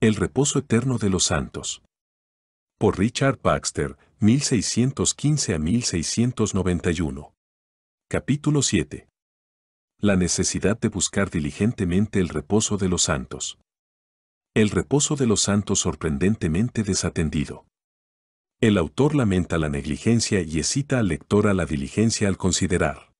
El reposo eterno de los santos. Por Richard Baxter, 1615 a 1691. Capítulo 7. La necesidad de buscar diligentemente el reposo de los santos. El reposo de los santos sorprendentemente desatendido. El autor lamenta la negligencia y excita al lector a la diligencia al considerar.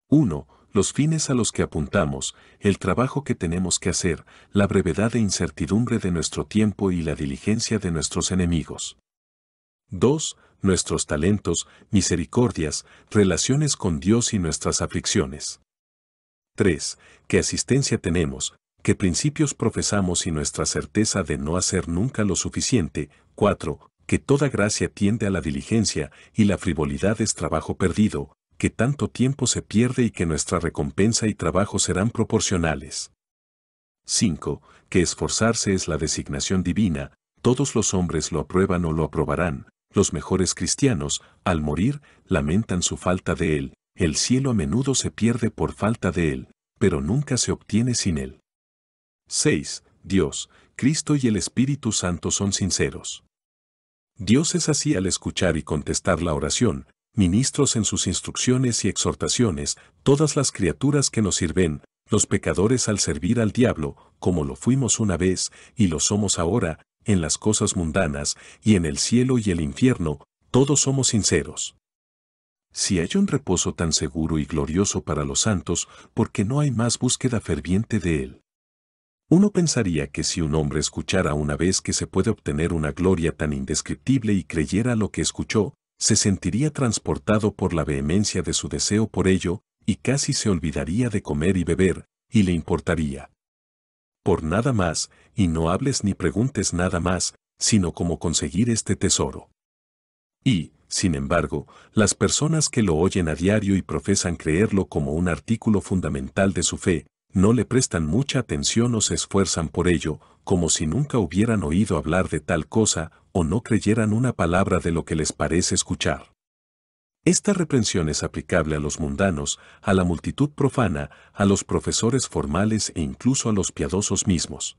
1. Los fines a los que apuntamos, el trabajo que tenemos que hacer, la brevedad e incertidumbre de nuestro tiempo y la diligencia de nuestros enemigos. 2. Nuestros talentos, misericordias, relaciones con Dios y nuestras aflicciones. 3. ¿Qué asistencia tenemos? ¿Qué principios profesamos y nuestra certeza de no hacer nunca lo suficiente? 4. Que toda gracia tiende a la diligencia y la frivolidad es trabajo perdido, que tanto tiempo se pierde y que nuestra recompensa y trabajo serán proporcionales. 5. Que esforzarse es la designación divina, todos los hombres lo aprueban o lo aprobarán, los mejores cristianos, al morir, lamentan su falta de él, el cielo a menudo se pierde por falta de él, pero nunca se obtiene sin él. 6. Dios, Cristo y el Espíritu Santo son sinceros. Dios es así al escuchar y contestar la oración, ministros en sus instrucciones y exhortaciones, todas las criaturas que nos sirven, los pecadores al servir al diablo, como lo fuimos una vez, y lo somos ahora, en las cosas mundanas, y en el cielo y el infierno, todos somos sinceros. Si hay un reposo tan seguro y glorioso para los santos, ¿por qué no hay más búsqueda ferviente de él? Uno pensaría que si un hombre escuchara una vez que se puede obtener una gloria tan indescriptible y creyera lo que escuchó, se sentiría transportado por la vehemencia de su deseo por ello, y casi se olvidaría de comer y beber, y le importaría por nada más, y no hables ni preguntes nada más, sino cómo conseguir este tesoro. Y, sin embargo, las personas que lo oyen a diario y profesan creerlo como un artículo fundamental de su fe, no le prestan mucha atención o se esfuerzan por ello, como si nunca hubieran oído hablar de tal cosa, o no creyeran una palabra de lo que les parece escuchar. Esta reprensión es aplicable a los mundanos, a la multitud profana, a los profesores formales e incluso a los piadosos mismos.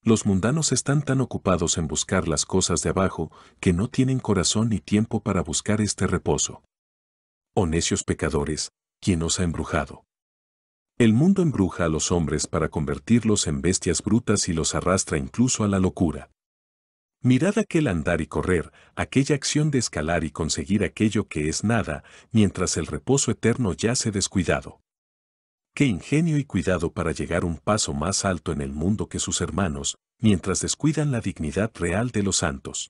Los mundanos están tan ocupados en buscar las cosas de abajo que no tienen corazón ni tiempo para buscar este reposo. Oh necios pecadores, ¿quién os ha embrujado? El mundo embruja a los hombres para convertirlos en bestias brutas y los arrastra incluso a la locura. Mirad aquel andar y correr, aquella acción de escalar y conseguir aquello que es nada, mientras el reposo eterno yace descuidado. Qué ingenio y cuidado para llegar un paso más alto en el mundo que sus hermanos, mientras descuidan la dignidad real de los santos.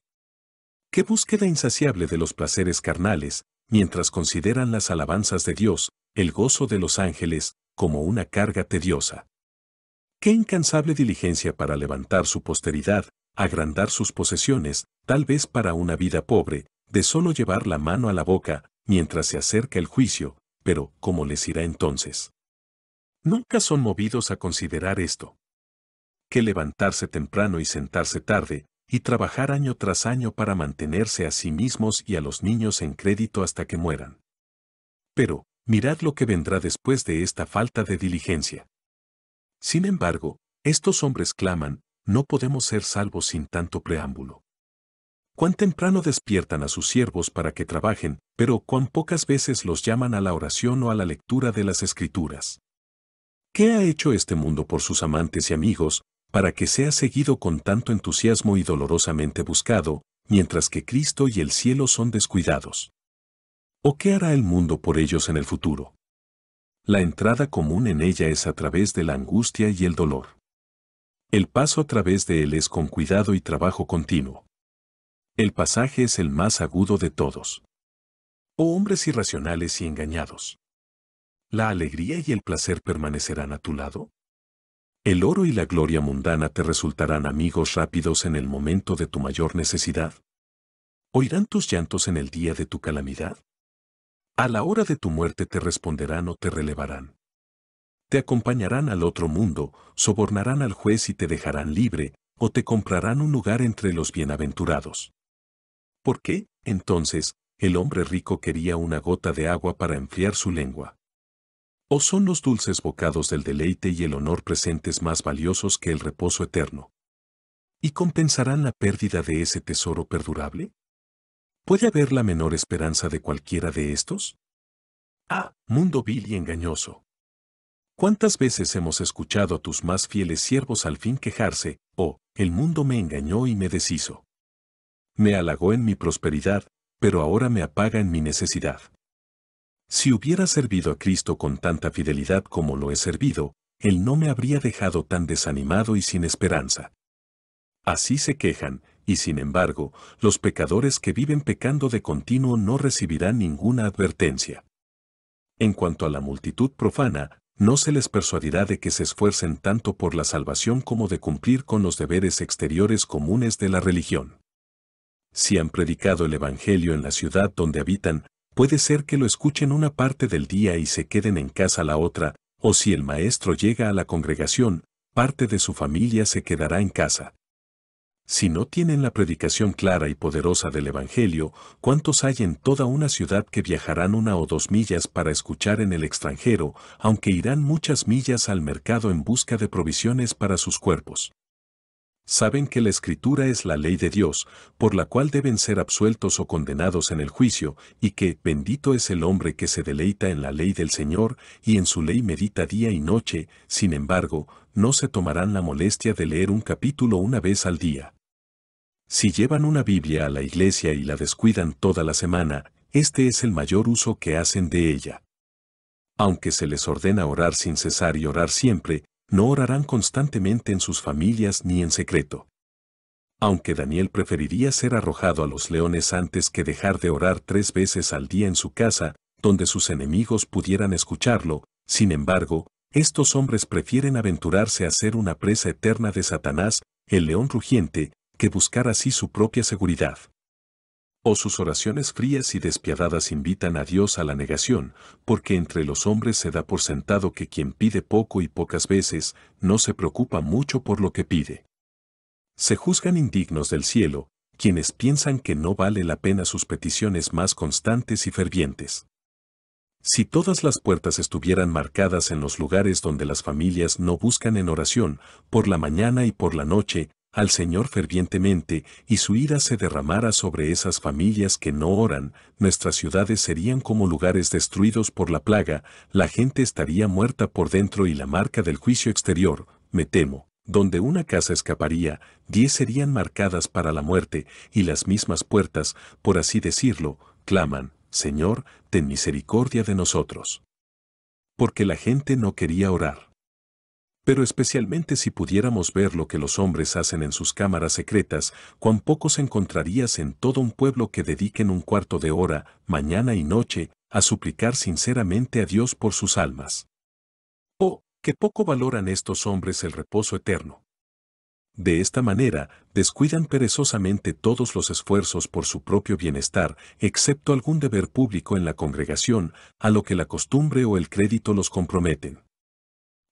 Qué búsqueda insaciable de los placeres carnales, mientras consideran las alabanzas de Dios, el gozo de los ángeles, como una carga tediosa. Qué incansable diligencia para levantar su posteridad, agrandar sus posesiones, tal vez para una vida pobre, de solo llevar la mano a la boca, mientras se acerca el juicio, pero ¿cómo les irá entonces? Nunca son movidos a considerar esto. Que levantarse temprano y sentarse tarde, y trabajar año tras año para mantenerse a sí mismos y a los niños en crédito hasta que mueran. Pero, mirad lo que vendrá después de esta falta de diligencia. Sin embargo, estos hombres claman, no podemos ser salvos sin tanto preámbulo. Cuán temprano despiertan a sus siervos para que trabajen, pero cuán pocas veces los llaman a la oración o a la lectura de las Escrituras. ¿Qué ha hecho este mundo por sus amantes y amigos, para que sea seguido con tanto entusiasmo y dolorosamente buscado, mientras que Cristo y el cielo son descuidados? ¿O qué hará el mundo por ellos en el futuro? La entrada común en ella es a través de la angustia y el dolor. El paso a través de él es con cuidado y trabajo continuo. El pasaje es el más agudo de todos. Oh hombres irracionales y engañados. ¿La alegría y el placer permanecerán a tu lado? ¿El oro y la gloria mundana te resultarán amigos rápidos en el momento de tu mayor necesidad? ¿Oirán tus llantos en el día de tu calamidad? A la hora de tu muerte te responderán o te relevarán. Te acompañarán al otro mundo, sobornarán al juez y te dejarán libre, o te comprarán un lugar entre los bienaventurados. ¿Por qué, entonces, el hombre rico quería una gota de agua para enfriar su lengua? ¿O son los dulces bocados del deleite y el honor presentes más valiosos que el reposo eterno? ¿Y compensarán la pérdida de ese tesoro perdurable? ¿Puede haber la menor esperanza de cualquiera de estos? Ah, mundo vil y engañoso. ¿Cuántas veces hemos escuchado a tus más fieles siervos al fin quejarse, oh, el mundo me engañó y me deshizo? Me halagó en mi prosperidad, pero ahora me apaga en mi necesidad. Si hubiera servido a Cristo con tanta fidelidad como lo he servido, Él no me habría dejado tan desanimado y sin esperanza. Así se quejan, y sin embargo, los pecadores que viven pecando de continuo no recibirán ninguna advertencia. En cuanto a la multitud profana, no se les persuadirá de que se esfuercen tanto por la salvación como de cumplir con los deberes exteriores comunes de la religión. Si han predicado el Evangelio en la ciudad donde habitan, puede ser que lo escuchen una parte del día y se queden en casa la otra, o si el maestro llega a la congregación, parte de su familia se quedará en casa. Si no tienen la predicación clara y poderosa del Evangelio, ¿cuántos hay en toda una ciudad que viajarán 1 o 2 millas para escuchar en el extranjero, aunque irán muchas millas al mercado en busca de provisiones para sus cuerpos? Saben que la Escritura es la ley de Dios, por la cual deben ser absueltos o condenados en el juicio, y que bendito es el hombre que se deleita en la ley del Señor, y en su ley medita día y noche. Sin embargo, no se tomarán la molestia de leer un capítulo una vez al día. Si llevan una Biblia a la iglesia y la descuidan toda la semana, este es el mayor uso que hacen de ella. Aunque se les ordena orar sin cesar y orar siempre, no orarán constantemente en sus familias ni en secreto. Aunque Daniel preferiría ser arrojado a los leones antes que dejar de orar 3 veces al día en su casa, donde sus enemigos pudieran escucharlo, sin embargo, estos hombres prefieren aventurarse a ser una presa eterna de Satanás, el león rugiente, que buscar así su propia seguridad. O sus oraciones frías y despiadadas invitan a Dios a la negación, porque entre los hombres se da por sentado que quien pide poco y pocas veces, no se preocupa mucho por lo que pide. Se juzgan indignos del cielo, quienes piensan que no vale la pena sus peticiones más constantes y fervientes. Si todas las puertas estuvieran marcadas en los lugares donde las familias no buscan en oración, por la mañana y por la noche, al Señor fervientemente, y su ira se derramara sobre esas familias que no oran, nuestras ciudades serían como lugares destruidos por la plaga, la gente estaría muerta por dentro y la marca del juicio exterior, me temo, donde una casa escaparía, 10 serían marcadas para la muerte, y las mismas puertas, por así decirlo, claman, Señor, ten misericordia de nosotros. Porque la gente no quería orar. Pero especialmente si pudiéramos ver lo que los hombres hacen en sus cámaras secretas, cuán pocos encontrarías en todo un pueblo que dediquen un cuarto de hora, mañana y noche, a suplicar sinceramente a Dios por sus almas. Oh, qué poco valoran estos hombres el reposo eterno. De esta manera, descuidan perezosamente todos los esfuerzos por su propio bienestar, excepto algún deber público en la congregación, a lo que la costumbre o el crédito los comprometen.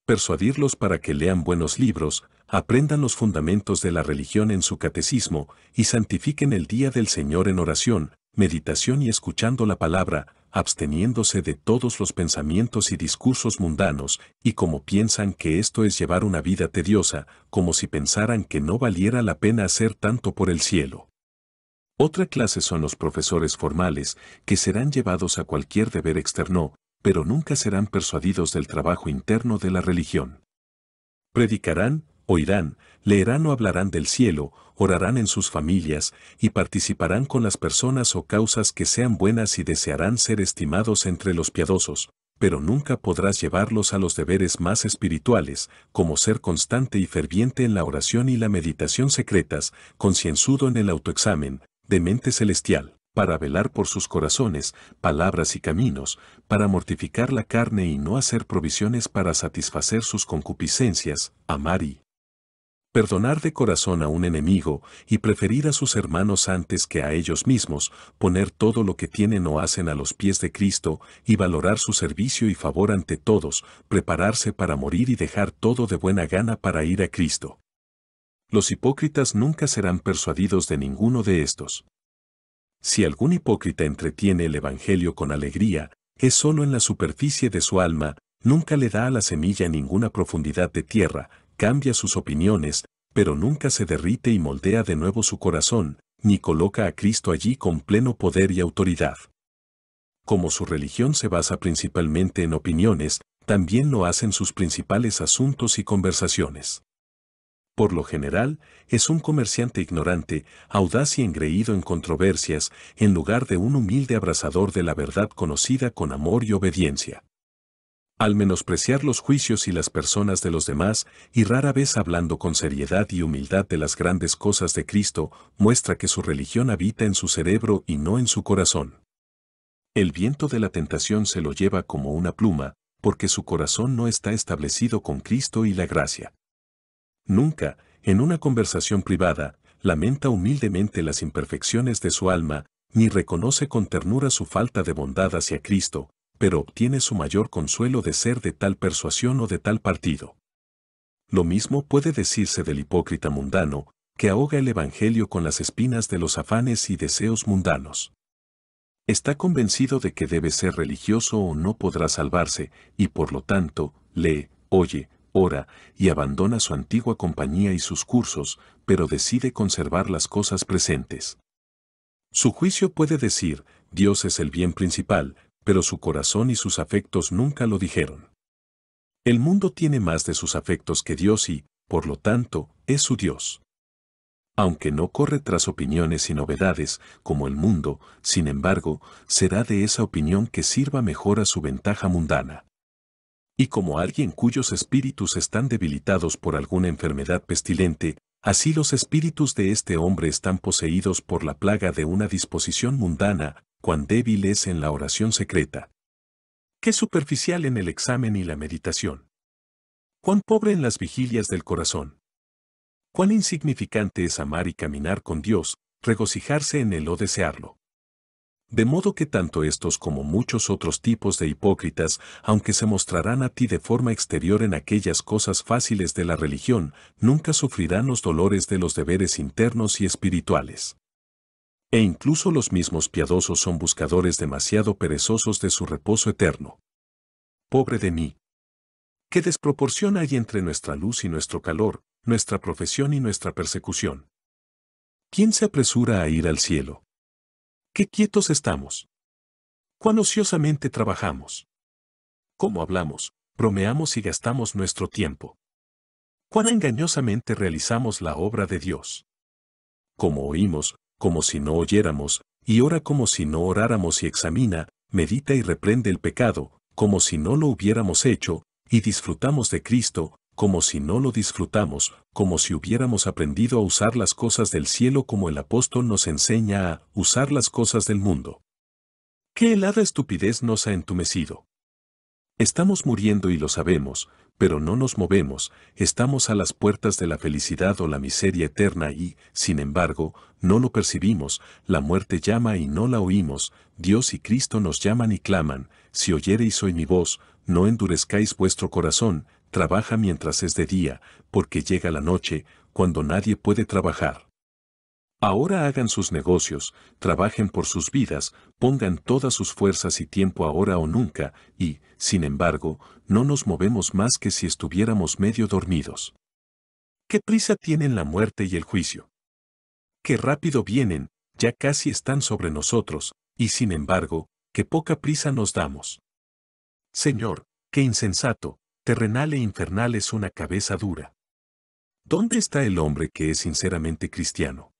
Persuadirlos para que lean buenos libros, aprendan los fundamentos de la religión en su catecismo, y santifiquen el día del Señor en oración, meditación y escuchando la palabra, absteniéndose de todos los pensamientos y discursos mundanos, y como piensan que esto es llevar una vida tediosa, como si pensaran que no valiera la pena hacer tanto por el cielo. Otra clase son los profesores formales, que serán llevados a cualquier deber externo, pero nunca serán persuadidos del trabajo interno de la religión. Predicarán, oirán, leerán o hablarán del cielo, orarán en sus familias, y participarán con las personas o causas que sean buenas y desearán ser estimados entre los piadosos, pero nunca podrás llevarlos a los deberes más espirituales, como ser constante y ferviente en la oración y la meditación secretas, concienzudo en el autoexamen, de mente celestial, para velar por sus corazones, palabras y caminos, para mortificar la carne y no hacer provisiones para satisfacer sus concupiscencias, amar y perdonar de corazón a un enemigo, y preferir a sus hermanos antes que a ellos mismos, poner todo lo que tienen o hacen a los pies de Cristo, y valorar su servicio y favor ante todos, prepararse para morir y dejar todo de buena gana para ir a Cristo. Los hipócritas nunca serán persuadidos de ninguno de estos. Si algún hipócrita entretiene el Evangelio con alegría, es solo en la superficie de su alma, nunca le da a la semilla ninguna profundidad de tierra, cambia sus opiniones, pero nunca se derrite y moldea de nuevo su corazón, ni coloca a Cristo allí con pleno poder y autoridad. Como su religión se basa principalmente en opiniones, también lo hacen sus principales asuntos y conversaciones. Por lo general, es un comerciante ignorante, audaz y engreído en controversias, en lugar de un humilde abrazador de la verdad conocida con amor y obediencia. Al menospreciar los juicios y las personas de los demás, y rara vez hablando con seriedad y humildad de las grandes cosas de Cristo, muestra que su religión habita en su cerebro y no en su corazón. El viento de la tentación se lo lleva como una pluma, porque su corazón no está establecido con Cristo y la gracia. Nunca, en una conversación privada, lamenta humildemente las imperfecciones de su alma, ni reconoce con ternura su falta de bondad hacia Cristo, pero obtiene su mayor consuelo de ser de tal persuasión o de tal partido. Lo mismo puede decirse del hipócrita mundano, que ahoga el Evangelio con las espinas de los afanes y deseos mundanos. Está convencido de que debe ser religioso o no podrá salvarse, y por lo tanto, lee, oye, ora, y abandona su antigua compañía y sus cursos, pero decide conservar las cosas presentes. Su juicio puede decir, Dios es el bien principal, pero su corazón y sus afectos nunca lo dijeron. El mundo tiene más de sus afectos que Dios y, por lo tanto, es su Dios. Aunque no corre tras opiniones y novedades, como el mundo, sin embargo, será de esa opinión que sirva mejor a su ventaja mundana. Y como alguien cuyos espíritus están debilitados por alguna enfermedad pestilente, así los espíritus de este hombre están poseídos por la plaga de una disposición mundana, cuán débil es en la oración secreta. Qué superficial en el examen y la meditación. Cuán pobre en las vigilias del corazón. Cuán insignificante es amar y caminar con Dios, regocijarse en Él o desearlo. De modo que tanto estos como muchos otros tipos de hipócritas, aunque se mostrarán a ti de forma exterior en aquellas cosas fáciles de la religión, nunca sufrirán los dolores de los deberes internos y espirituales. E incluso los mismos piadosos son buscadores demasiado perezosos de su reposo eterno. Pobre de mí. ¿Qué desproporción hay entre nuestra luz y nuestro calor, nuestra profesión y nuestra persecución? ¿Quién se apresura a ir al cielo? ¿Qué quietos estamos? ¿Cuán ociosamente trabajamos? ¿Cómo hablamos, bromeamos y gastamos nuestro tiempo? ¿Cuán engañosamente realizamos la obra de Dios? ¿Cómo oímos, como si no oyéramos, y ora como si no oráramos y examina, medita y reprende el pecado, como si no lo hubiéramos hecho, y disfrutamos de Cristo, como si no lo disfrutamos, como si hubiéramos aprendido a usar las cosas del cielo como el apóstol nos enseña a usar las cosas del mundo? ¿Qué helada estupidez nos ha entumecido? Estamos muriendo y lo sabemos, pero no nos movemos, estamos a las puertas de la felicidad o la miseria eterna y, sin embargo, no lo percibimos, la muerte llama y no la oímos, Dios y Cristo nos llaman y claman, si oyereis hoy mi voz, no endurezcáis vuestro corazón, trabaja mientras es de día, porque llega la noche, cuando nadie puede trabajar. Ahora hagan sus negocios, trabajen por sus vidas, pongan todas sus fuerzas y tiempo ahora o nunca, y, sin embargo, no nos movemos más que si estuviéramos medio dormidos. ¿Qué prisa tienen la muerte y el juicio? Qué rápido vienen, ya casi están sobre nosotros, y sin embargo, qué poca prisa nos damos. Señor, qué insensato, terrenal e infernal es una cabeza dura. ¿Dónde está el hombre que es sinceramente cristiano?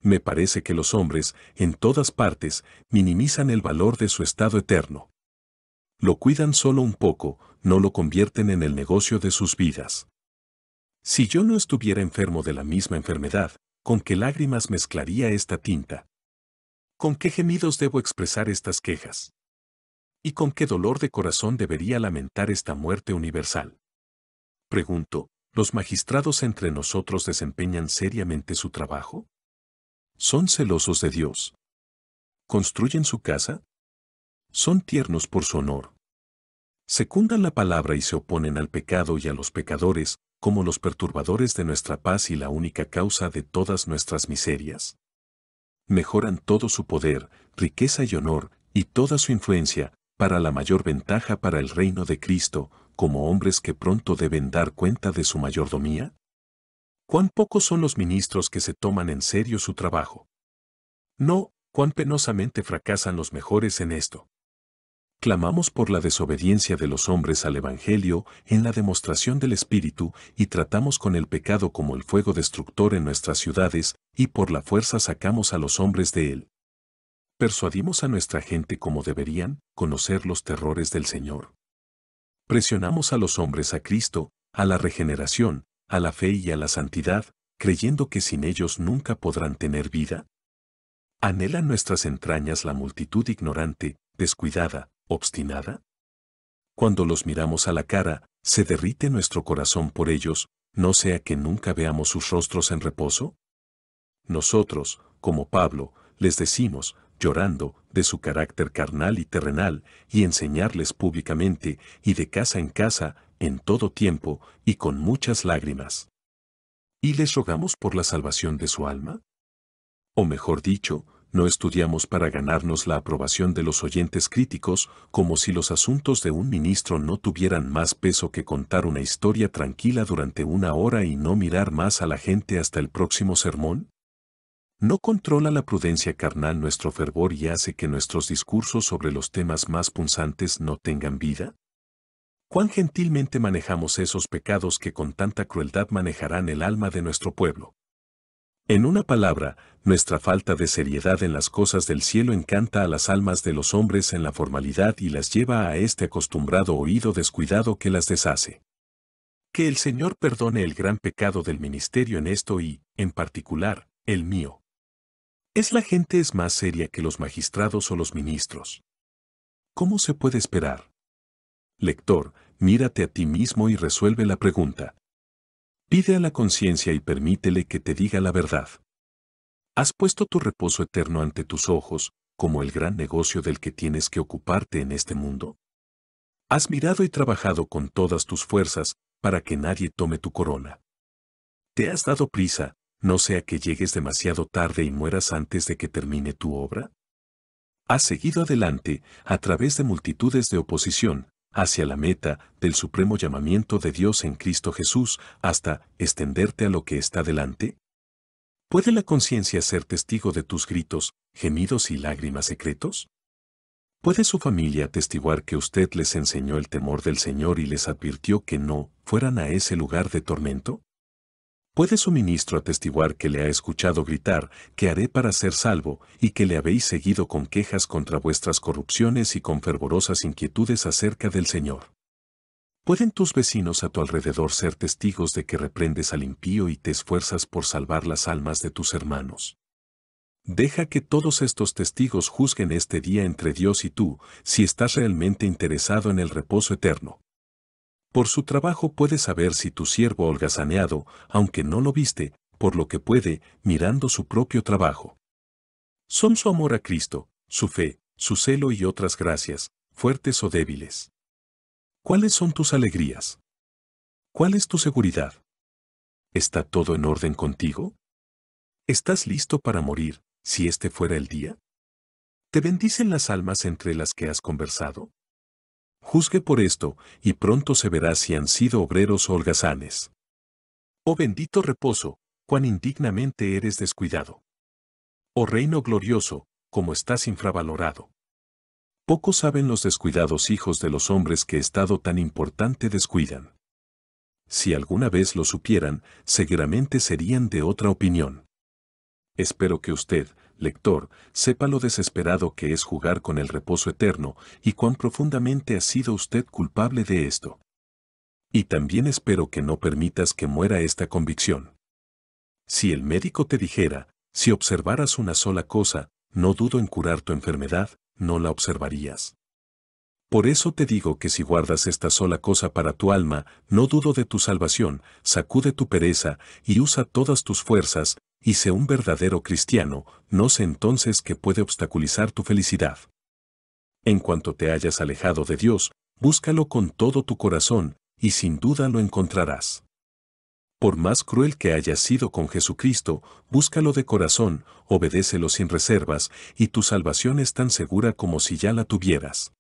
Me parece que los hombres, en todas partes, minimizan el valor de su estado eterno. Lo cuidan solo un poco, no lo convierten en el negocio de sus vidas. Si yo no estuviera enfermo de la misma enfermedad, ¿con qué lágrimas mezclaría esta tinta? ¿Con qué gemidos debo expresar estas quejas? ¿Y con qué dolor de corazón debería lamentar esta muerte universal? Pregunto, ¿los magistrados entre nosotros desempeñan seriamente su trabajo? ¿Son celosos de Dios? ¿Construyen su casa? ¿Son tiernos por su honor? ¿Secundan la palabra y se oponen al pecado y a los pecadores, como los perturbadores de nuestra paz y la única causa de todas nuestras miserias? ¿Mejoran todo su poder, riqueza y honor, y toda su influencia, para la mayor ventaja para el reino de Cristo, como hombres que pronto deben dar cuenta de su mayordomía? Cuán pocos son los ministros que se toman en serio su trabajo. No, cuán penosamente fracasan los mejores en esto. Clamamos por la desobediencia de los hombres al Evangelio en la demostración del Espíritu y tratamos con el pecado como el fuego destructor en nuestras ciudades y por la fuerza sacamos a los hombres de él. Persuadimos a nuestra gente como deberían conocer los terrores del Señor. Presionamos a los hombres a Cristo, a la regeneración, a la fe y a la santidad, creyendo que sin ellos nunca podrán tener vida. ¿Anhelan nuestras entrañas la multitud ignorante, descuidada, obstinada? Cuando los miramos a la cara, ¿se derrite nuestro corazón por ellos, no sea que nunca veamos sus rostros en reposo? Nosotros, como Pablo, les decimos, llorando, de su carácter carnal y terrenal, y enseñarles públicamente, y de casa en casa, en todo tiempo, y con muchas lágrimas. ¿Y les rogamos por la salvación de su alma? O mejor dicho, no estudiamos para ganarnos la aprobación de los oyentes críticos, como si los asuntos de un ministro no tuvieran más peso que contar una historia tranquila durante 1 hora y no mirar más a la gente hasta el próximo sermón. ¿No controla la prudencia carnal nuestro fervor y hace que nuestros discursos sobre los temas más punzantes no tengan vida? ¿Cuán gentilmente manejamos esos pecados que con tanta crueldad manejarán el alma de nuestro pueblo? En una palabra, nuestra falta de seriedad en las cosas del cielo encanta a las almas de los hombres en la formalidad y las lleva a este acostumbrado oído descuidado que las deshace. Que el Señor perdone el gran pecado del ministerio en esto y, en particular, el mío. ¿Es la gente más seria que los magistrados o los ministros? ¿Cómo se puede esperar? Lector, mírate a ti mismo y resuelve la pregunta. Pide a la conciencia y permítele que te diga la verdad. ¿Has puesto tu reposo eterno ante tus ojos, como el gran negocio del que tienes que ocuparte en este mundo? ¿Has mirado y trabajado con todas tus fuerzas para que nadie tome tu corona? ¿Te has dado prisa, no sea que llegues demasiado tarde y mueras antes de que termine tu obra? ¿Has seguido adelante, a través de multitudes de oposición, hacia la meta del supremo llamamiento de Dios en Cristo Jesús, hasta extenderte a lo que está delante? ¿Puede la conciencia ser testigo de tus gritos, gemidos y lágrimas secretos? ¿Puede su familia atestiguar que usted les enseñó el temor del Señor y les advirtió que no fueran a ese lugar de tormento? ¿Puede su ministro atestiguar que le ha escuchado gritar, ¿qué haré para ser salvo?, y que le habéis seguido con quejas contra vuestras corrupciones y con fervorosas inquietudes acerca del Señor? ¿Pueden tus vecinos a tu alrededor ser testigos de que reprendes al impío y te esfuerzas por salvar las almas de tus hermanos? Deja que todos estos testigos juzguen este día entre Dios y tú, si estás realmente interesado en el reposo eterno. Por su trabajo puedes saber si tu siervo holgazaneado, aunque no lo viste, por lo que puede, mirando su propio trabajo. Son su amor a Cristo, su fe, su celo y otras gracias, fuertes o débiles. ¿Cuáles son tus alegrías? ¿Cuál es tu seguridad? ¿Está todo en orden contigo? ¿Estás listo para morir, si este fuera el día? ¿Te bendicen las almas entre las que has conversado? Juzgue por esto, y pronto se verá si han sido obreros o holgazanes. Oh bendito reposo, cuán indignamente eres descuidado. Oh reino glorioso, cómo estás infravalorado. Pocos saben los descuidados hijos de los hombres que estado tan importante descuidan. Si alguna vez lo supieran, seguramente serían de otra opinión. Espero que usted, lector, sepa lo desesperado que es jugar con el reposo eterno y cuán profundamente ha sido usted culpable de esto. Y también espero que no permitas que muera esta convicción. Si el médico te dijera, si observaras una sola cosa, no dudo en curar tu enfermedad, no la observarías. Por eso te digo que si guardas esta sola cosa para tu alma, no dudo de tu salvación, sacude tu pereza y usa todas tus fuerzas, y sé un verdadero cristiano, no sé entonces qué puede obstaculizar tu felicidad. En cuanto te hayas alejado de Dios, búscalo con todo tu corazón, y sin duda lo encontrarás. Por más cruel que hayas sido con Jesucristo, búscalo de corazón, obedécelo sin reservas, y tu salvación es tan segura como si ya la tuvieras.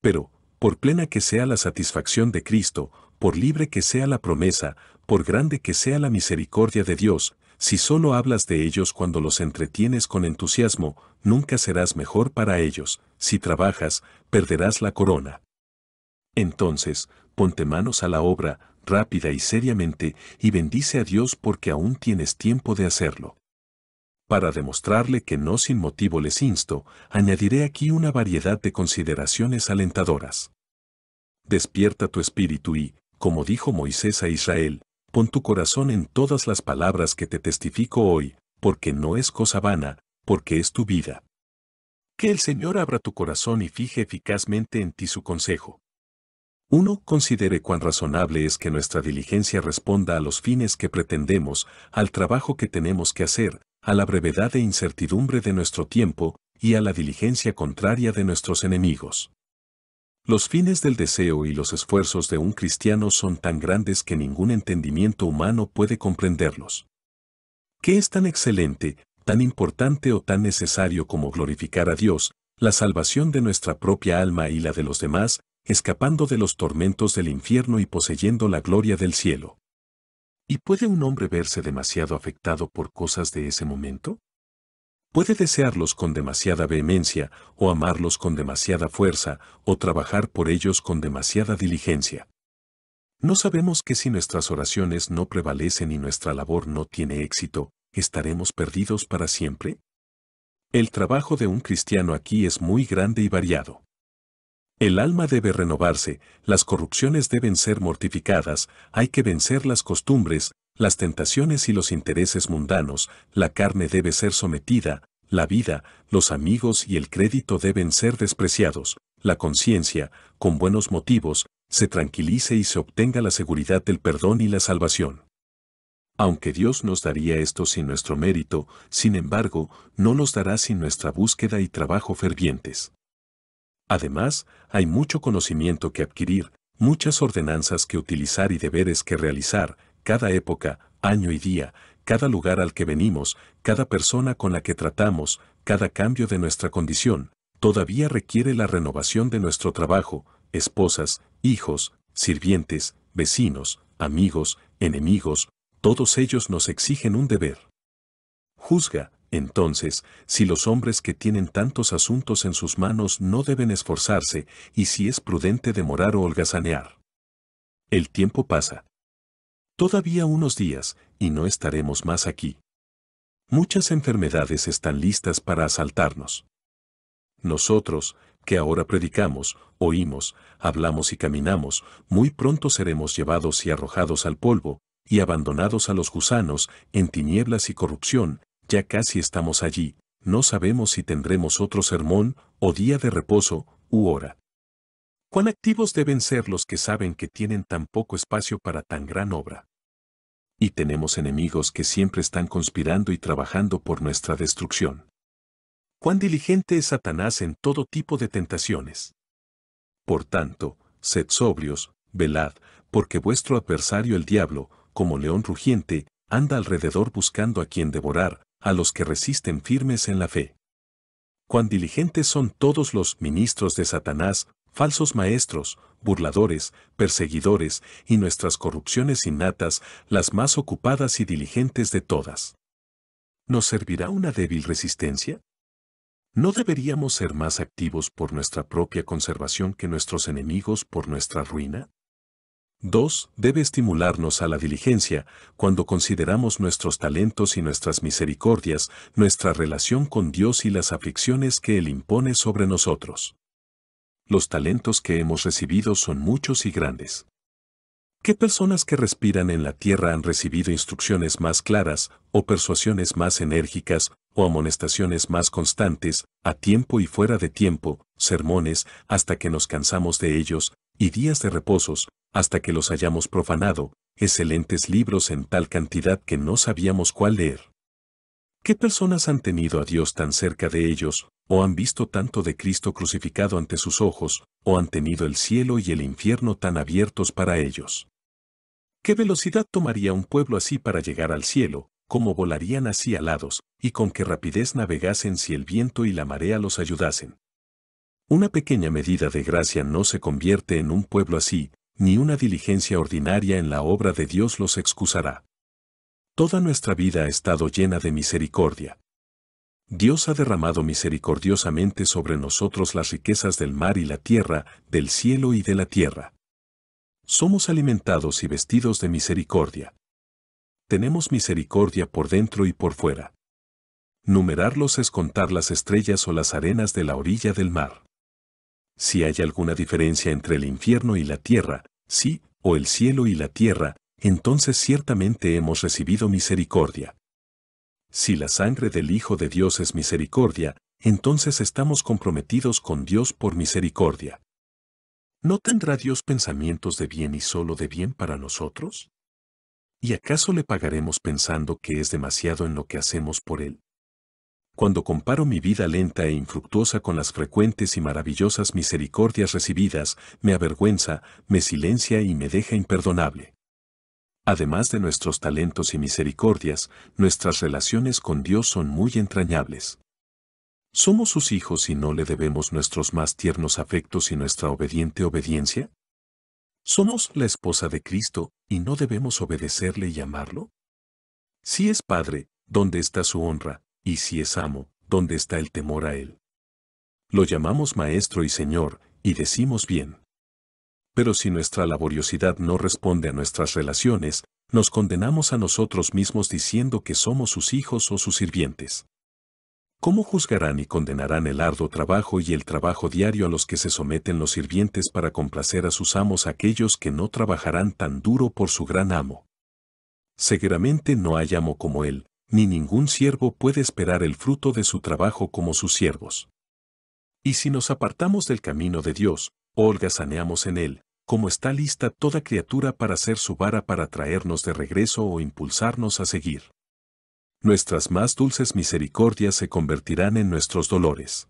Pero, por plena que sea la satisfacción de Cristo, por libre que sea la promesa, por grande que sea la misericordia de Dios, si solo hablas de ellos cuando los entretienes con entusiasmo, nunca serás mejor para ellos. Si trabajas, perderás la corona. Entonces, ponte manos a la obra, rápida y seriamente, y bendice a Dios porque aún tienes tiempo de hacerlo. Para demostrarle que no sin motivo les insto, añadiré aquí una variedad de consideraciones alentadoras. Despierta tu espíritu y, como dijo Moisés a Israel, pon tu corazón en todas las palabras que te testifico hoy, porque no es cosa vana, porque es tu vida. Que el Señor abra tu corazón y fije eficazmente en ti su consejo. 1. Considere cuán razonable es que nuestra diligencia responda a los fines que pretendemos, al trabajo que tenemos que hacer, a la brevedad e incertidumbre de nuestro tiempo, y a la diligencia contraria de nuestros enemigos. Los fines del deseo y los esfuerzos de un cristiano son tan grandes que ningún entendimiento humano puede comprenderlos. ¿Qué es tan excelente, tan importante o tan necesario como glorificar a Dios, la salvación de nuestra propia alma y la de los demás, escapando de los tormentos del infierno y poseyendo la gloria del cielo? ¿Y puede un hombre verse demasiado afectado por cosas de ese momento? Puede desearlos con demasiada vehemencia, o amarlos con demasiada fuerza, o trabajar por ellos con demasiada diligencia. ¿No sabemos que si nuestras oraciones no prevalecen y nuestra labor no tiene éxito, estaremos perdidos para siempre? El trabajo de un cristiano aquí es muy grande y variado. El alma debe renovarse, las corrupciones deben ser mortificadas, hay que vencer las costumbres, las tentaciones y los intereses mundanos, la carne debe ser sometida, la vida, los amigos y el crédito deben ser despreciados, la conciencia, con buenos motivos, se tranquilice y se obtenga la seguridad del perdón y la salvación. Aunque Dios nos daría esto sin nuestro mérito, sin embargo, no los dará sin nuestra búsqueda y trabajo fervientes. Además, hay mucho conocimiento que adquirir, muchas ordenanzas que utilizar y deberes que realizar, cada época, año y día, cada lugar al que venimos, cada persona con la que tratamos, cada cambio de nuestra condición, todavía requiere la renovación de nuestro trabajo, esposas, hijos, sirvientes, vecinos, amigos, enemigos, todos ellos nos exigen un deber. Juzga, entonces, si los hombres que tienen tantos asuntos en sus manos no deben esforzarse, y si es prudente demorar o holgazanear. El tiempo pasa. Todavía unos días, y no estaremos más aquí. Muchas enfermedades están listas para asaltarnos. Nosotros, que ahora predicamos, oímos, hablamos y caminamos, muy pronto seremos llevados y arrojados al polvo, y abandonados a los gusanos, en tinieblas y corrupción. Ya casi estamos allí, no sabemos si tendremos otro sermón, o día de reposo, u hora. ¿Cuán activos deben ser los que saben que tienen tan poco espacio para tan gran obra? Y tenemos enemigos que siempre están conspirando y trabajando por nuestra destrucción. ¿Cuán diligente es Satanás en todo tipo de tentaciones? Por tanto, sed sobrios, velad, porque vuestro adversario el diablo, como león rugiente, anda alrededor buscando a quien devorar, a los que resisten firmes en la fe. Cuán diligentes son todos los ministros de Satanás, falsos maestros, burladores, perseguidores, y nuestras corrupciones innatas, las más ocupadas y diligentes de todas. ¿Nos servirá una débil resistencia? ¿No deberíamos ser más activos por nuestra propia conservación que nuestros enemigos por nuestra ruina? 2. Debe estimularnos a la diligencia, cuando consideramos nuestros talentos y nuestras misericordias, nuestra relación con Dios y las aflicciones que Él impone sobre nosotros. Los talentos que hemos recibido son muchos y grandes. ¿Qué personas que respiran en la tierra han recibido instrucciones más claras, o persuasiones más enérgicas, o amonestaciones más constantes, a tiempo y fuera de tiempo, sermones, hasta que nos cansamos de ellos, y días de reposos, hasta que los hayamos profanado, excelentes libros en tal cantidad que no sabíamos cuál leer? ¿Qué personas han tenido a Dios tan cerca de ellos, o han visto tanto de Cristo crucificado ante sus ojos, o han tenido el cielo y el infierno tan abiertos para ellos? ¿Qué velocidad tomaría un pueblo así para llegar al cielo, cómo volarían así alados, y con qué rapidez navegasen si el viento y la marea los ayudasen? Una pequeña medida de gracia no se convierte en un pueblo así, ni una diligencia ordinaria en la obra de Dios los excusará. Toda nuestra vida ha estado llena de misericordia. Dios ha derramado misericordiosamente sobre nosotros las riquezas del mar y la tierra, del cielo y de la tierra. Somos alimentados y vestidos de misericordia. Tenemos misericordia por dentro y por fuera. Numerarlos es contar las estrellas o las arenas de la orilla del mar. Si hay alguna diferencia entre el infierno y la tierra, sí, o el cielo y la tierra, entonces ciertamente hemos recibido misericordia. Si la sangre del Hijo de Dios es misericordia, entonces estamos comprometidos con Dios por misericordia. ¿No tendrá Dios pensamientos de bien y solo de bien para nosotros? ¿Y acaso le pagaremos pensando que es demasiado en lo que hacemos por Él? Cuando comparo mi vida lenta e infructuosa con las frecuentes y maravillosas misericordias recibidas, me avergüenza, me silencia y me deja imperdonable. Además de nuestros talentos y misericordias, nuestras relaciones con Dios son muy entrañables. ¿Somos sus hijos y no le debemos nuestros más tiernos afectos y nuestra obediente obediencia? ¿Somos la esposa de Cristo y no debemos obedecerle y amarlo? Si es padre, ¿dónde está su honra? Y si es amo, ¿dónde está el temor a él? Lo llamamos maestro y señor, y decimos bien. Pero si nuestra laboriosidad no responde a nuestras relaciones, nos condenamos a nosotros mismos diciendo que somos sus hijos o sus sirvientes. ¿Cómo juzgarán y condenarán el arduo trabajo y el trabajo diario a los que se someten los sirvientes para complacer a sus amos aquellos que no trabajarán tan duro por su gran amo? Seguramente no hay amo como él, ni ningún siervo puede esperar el fruto de su trabajo como sus siervos. Y si nos apartamos del camino de Dios, o holgazaneamos en él, como está lista toda criatura para ser su vara para traernos de regreso o impulsarnos a seguir. Nuestras más dulces misericordias se convertirán en nuestros dolores.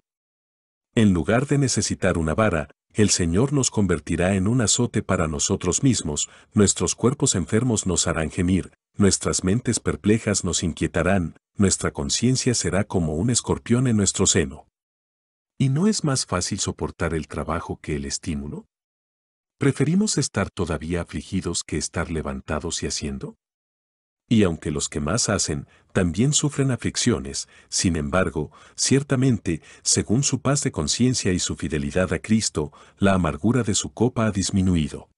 En lugar de necesitar una vara, el Señor nos convertirá en un azote para nosotros mismos, nuestros cuerpos enfermos nos harán gemir, nuestras mentes perplejas nos inquietarán, nuestra conciencia será como un escorpión en nuestro seno. ¿Y no es más fácil soportar el trabajo que el estímulo? ¿Preferimos estar todavía afligidos que estar levantados y haciendo? Y aunque los que más hacen también sufren aflicciones, sin embargo, ciertamente, según su paz de conciencia y su fidelidad a Cristo, la amargura de su copa ha disminuido.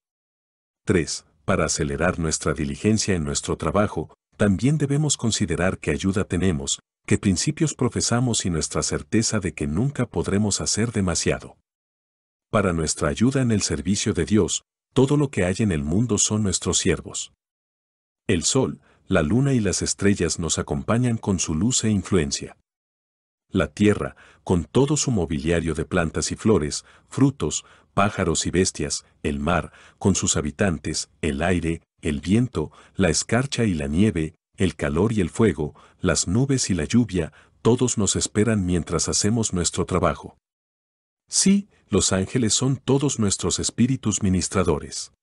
3. Para acelerar nuestra diligencia en nuestro trabajo, también debemos considerar qué ayuda tenemos, qué principios profesamos y nuestra certeza de que nunca podremos hacer demasiado. Para nuestra ayuda en el servicio de Dios, todo lo que hay en el mundo son nuestros siervos. El sol, la luna y las estrellas nos acompañan con su luz e influencia. La tierra, con todo su mobiliario de plantas y flores, frutos, pájaros y bestias, el mar, con sus habitantes, el aire, el viento, la escarcha y la nieve, el calor y el fuego, las nubes y la lluvia, todos nos esperan mientras hacemos nuestro trabajo. Sí, los ángeles son todos nuestros espíritus ministradores.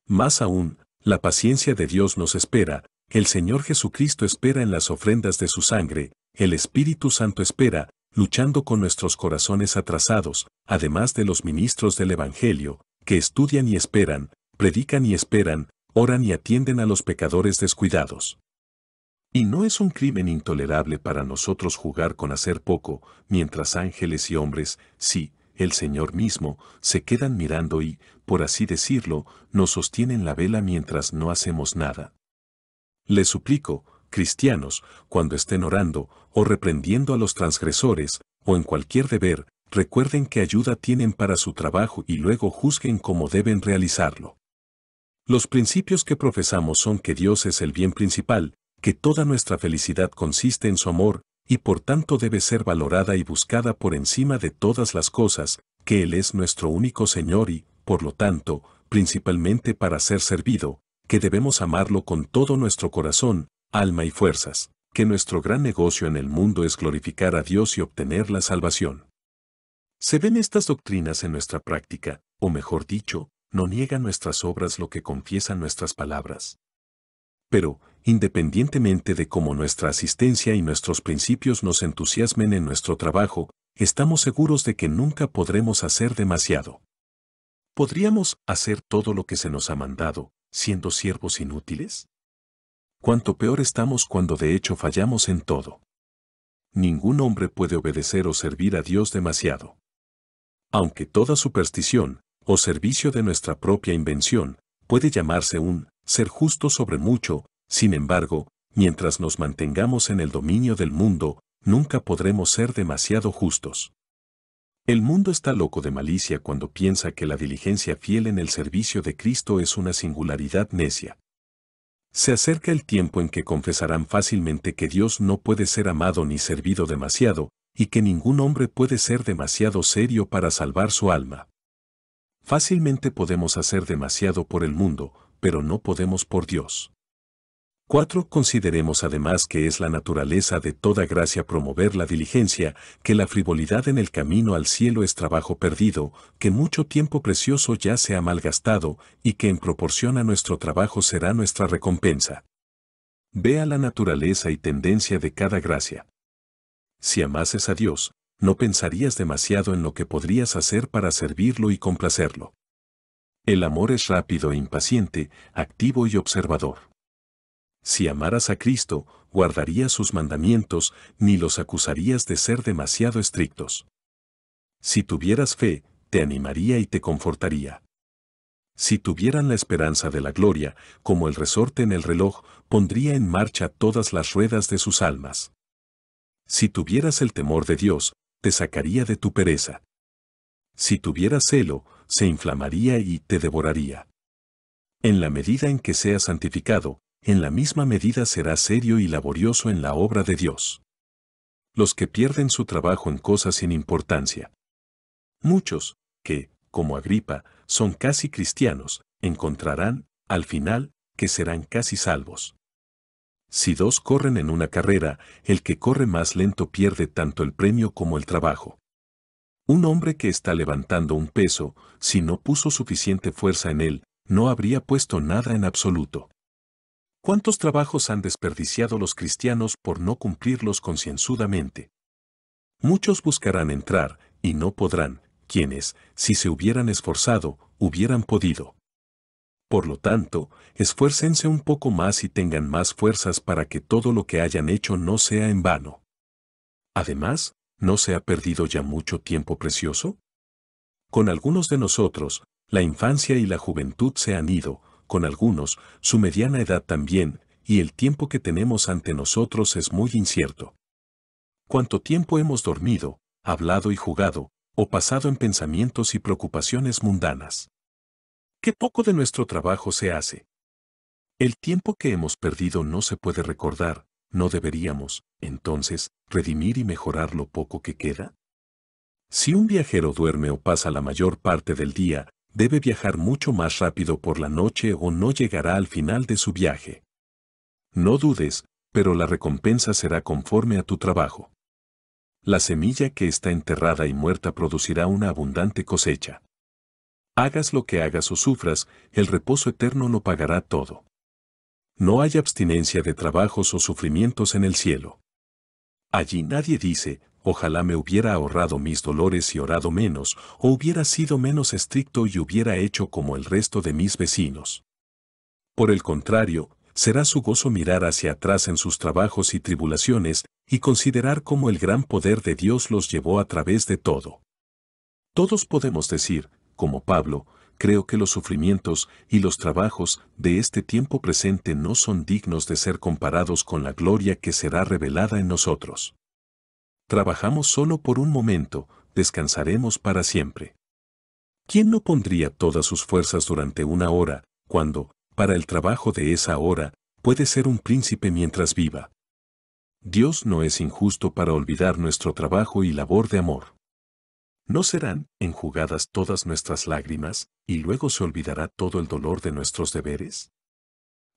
Más aún, la paciencia de Dios nos espera, el Señor Jesucristo espera en las ofrendas de su sangre, el Espíritu Santo espera, luchando con nuestros corazones atrasados, además de los ministros del Evangelio, que estudian y esperan, predican y esperan, oran y atienden a los pecadores descuidados. Y no es un crimen intolerable para nosotros jugar con hacer poco, mientras ángeles y hombres, sí, el Señor mismo, se quedan mirando y, por así decirlo, nos sostienen la vela mientras no hacemos nada. Les suplico, cristianos, cuando estén orando, o reprendiendo a los transgresores, o en cualquier deber, recuerden qué ayuda tienen para su trabajo y luego juzguen cómo deben realizarlo. Los principios que profesamos son que Dios es el bien principal, que toda nuestra felicidad consiste en su amor, y por tanto debe ser valorada y buscada por encima de todas las cosas, que Él es nuestro único Señor y, por lo tanto, principalmente para ser servido, que debemos amarlo con todo nuestro corazón, alma y fuerzas, que nuestro gran negocio en el mundo es glorificar a Dios y obtener la salvación. ¿Se ven estas doctrinas en nuestra práctica, o mejor dicho, no niegan nuestras obras lo que confiesan nuestras palabras? Pero, independientemente de cómo nuestra asistencia y nuestros principios nos entusiasmen en nuestro trabajo, estamos seguros de que nunca podremos hacer demasiado. ¿Podríamos hacer todo lo que se nos ha mandado, siendo siervos inútiles? Cuánto peor estamos cuando de hecho fallamos en todo. Ningún hombre puede obedecer o servir a Dios demasiado. Aunque toda superstición, o servicio de nuestra propia invención, puede llamarse un ser justo sobre mucho, sin embargo, mientras nos mantengamos en el dominio del mundo, nunca podremos ser demasiado justos. El mundo está loco de malicia cuando piensa que la diligencia fiel en el servicio de Cristo es una singularidad necia. Se acerca el tiempo en que confesarán fácilmente que Dios no puede ser amado ni servido demasiado, y que ningún hombre puede ser demasiado serio para salvar su alma. Fácilmente podemos hacer demasiado por el mundo, pero no podemos por Dios. 4. Consideremos además que es la naturaleza de toda gracia promover la diligencia, que la frivolidad en el camino al cielo es trabajo perdido, que mucho tiempo precioso ya se ha malgastado, y que en proporción a nuestro trabajo será nuestra recompensa. Vea la naturaleza y tendencia de cada gracia. Si amases a Dios, no pensarías demasiado en lo que podrías hacer para servirlo y complacerlo. El amor es rápido e impaciente, activo y observador. Si amaras a Cristo, guardarías sus mandamientos, ni los acusarías de ser demasiado estrictos. Si tuvieras fe, te animaría y te confortaría. Si tuvieran la esperanza de la gloria, como el resorte en el reloj, pondría en marcha todas las ruedas de sus almas. Si tuvieras el temor de Dios, te sacaría de tu pereza. Si tuvieras celo, se inflamaría y te devoraría. En la medida en que seas santificado, en la misma medida serás serio y laborioso en la obra de Dios. Los que pierden su trabajo en cosas sin importancia. Muchos, que, como Agripa, son casi cristianos, encontrarán, al final, que serán casi salvos. Si dos corren en una carrera, el que corre más lento pierde tanto el premio como el trabajo. Un hombre que está levantando un peso, si no puso suficiente fuerza en él, no habría puesto nada en absoluto. ¿Cuántos trabajos han desperdiciado los cristianos por no cumplirlos concienzudamente? Muchos buscarán entrar, y no podrán, quienes, si se hubieran esforzado, hubieran podido. Por lo tanto, esfuércense un poco más y tengan más fuerzas para que todo lo que hayan hecho no sea en vano. Además, ¿no se ha perdido ya mucho tiempo precioso? Con algunos de nosotros, la infancia y la juventud se han ido, con algunos, su mediana edad también, y el tiempo que tenemos ante nosotros es muy incierto. ¿Cuánto tiempo hemos dormido, hablado y jugado, o pasado en pensamientos y preocupaciones mundanas? ¿Qué poco de nuestro trabajo se hace? El tiempo que hemos perdido no se puede recordar, ¿no deberíamos, entonces, redimir y mejorar lo poco que queda? Si un viajero duerme o pasa la mayor parte del día, debe viajar mucho más rápido por la noche o no llegará al final de su viaje. No dudes, pero la recompensa será conforme a tu trabajo. La semilla que está enterrada y muerta producirá una abundante cosecha. Hagas lo que hagas o sufras, el reposo eterno lo pagará todo. No hay abstinencia de trabajos o sufrimientos en el cielo. Allí nadie dice, ojalá me hubiera ahorrado mis dolores y orado menos, o hubiera sido menos estricto y hubiera hecho como el resto de mis vecinos. Por el contrario, será su gozo mirar hacia atrás en sus trabajos y tribulaciones, y considerar cómo el gran poder de Dios los llevó a través de todo. Todos podemos decir, como Pablo, creo que los sufrimientos y los trabajos de este tiempo presente no son dignos de ser comparados con la gloria que será revelada en nosotros. Trabajamos solo por un momento, descansaremos para siempre. ¿Quién no pondría todas sus fuerzas durante una hora, cuando, para el trabajo de esa hora, puede ser un príncipe mientras viva? Dios no es injusto para olvidar nuestro trabajo y labor de amor. ¿No serán enjugadas todas nuestras lágrimas, y luego se olvidará todo el dolor de nuestros deberes?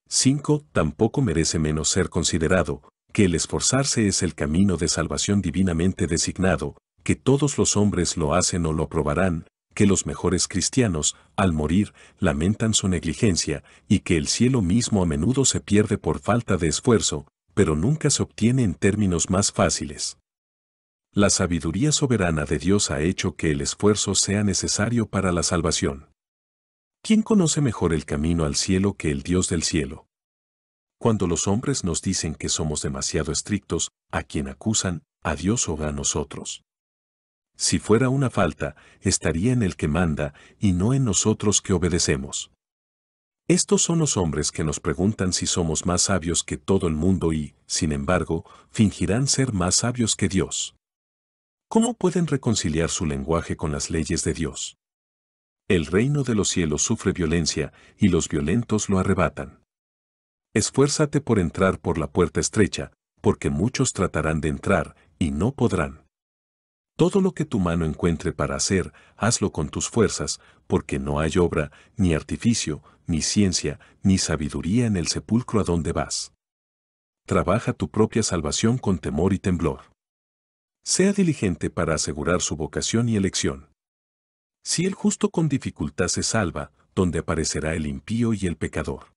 5. Tampoco merece menos ser considerado, que el esforzarse es el camino de salvación divinamente designado, que todos los hombres lo hacen o lo probarán, que los mejores cristianos, al morir, lamentan su negligencia, y que el cielo mismo a menudo se pierde por falta de esfuerzo, pero nunca se obtiene en términos más fáciles. La sabiduría soberana de Dios ha hecho que el esfuerzo sea necesario para la salvación. ¿Quién conoce mejor el camino al cielo que el Dios del cielo? Cuando los hombres nos dicen que somos demasiado estrictos, ¿a quién acusan? ¿A Dios o a nosotros? Si fuera una falta, estaría en el que manda y no en nosotros que obedecemos. Estos son los hombres que nos preguntan si somos más sabios que todo el mundo y, sin embargo, fingirán ser más sabios que Dios. ¿Cómo pueden reconciliar su lenguaje con las leyes de Dios? El reino de los cielos sufre violencia y los violentos lo arrebatan. Esfuérzate por entrar por la puerta estrecha, porque muchos tratarán de entrar y no podrán. Todo lo que tu mano encuentre para hacer, hazlo con tus fuerzas, porque no hay obra, ni artificio, ni ciencia, ni sabiduría en el sepulcro a donde vas. Trabaja tu propia salvación con temor y temblor. Sea diligente para asegurar su vocación y elección. Si el justo con dificultad se salva, ¿dónde aparecerá el impío y el pecador?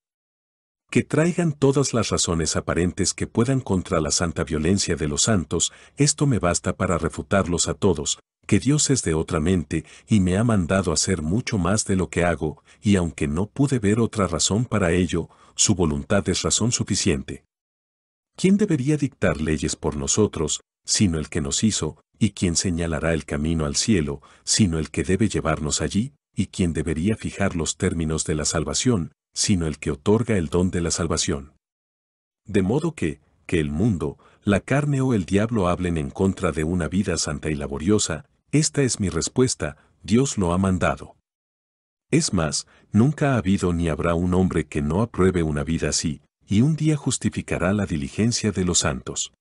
Que traigan todas las razones aparentes que puedan contra la santa violencia de los santos, esto me basta para refutarlos a todos, que Dios es de otra mente y me ha mandado hacer mucho más de lo que hago, y aunque no pude ver otra razón para ello, su voluntad es razón suficiente. ¿Quién debería dictar leyes por nosotros, sino el que nos hizo, y quién señalará el camino al cielo, sino el que debe llevarnos allí, y quién debería fijar los términos de la salvación, sino el que otorga el don de la salvación? De modo que el mundo, la carne o el diablo hablen en contra de una vida santa y laboriosa, esta es mi respuesta: Dios lo ha mandado. Es más, nunca ha habido ni habrá un hombre que no apruebe una vida así, y un día justificará la diligencia de los santos.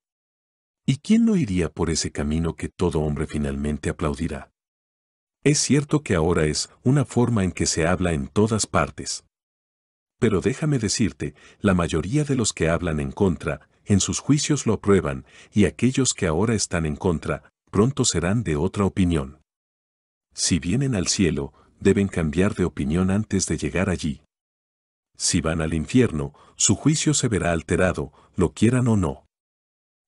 ¿Y quién no iría por ese camino que todo hombre finalmente aplaudirá? Es cierto que ahora es una forma en que se habla en todas partes. Pero déjame decirte, la mayoría de los que hablan en contra, en sus juicios lo aprueban, y aquellos que ahora están en contra, pronto serán de otra opinión. Si vienen al cielo, deben cambiar de opinión antes de llegar allí. Si van al infierno, su juicio se verá alterado, lo quieran o no.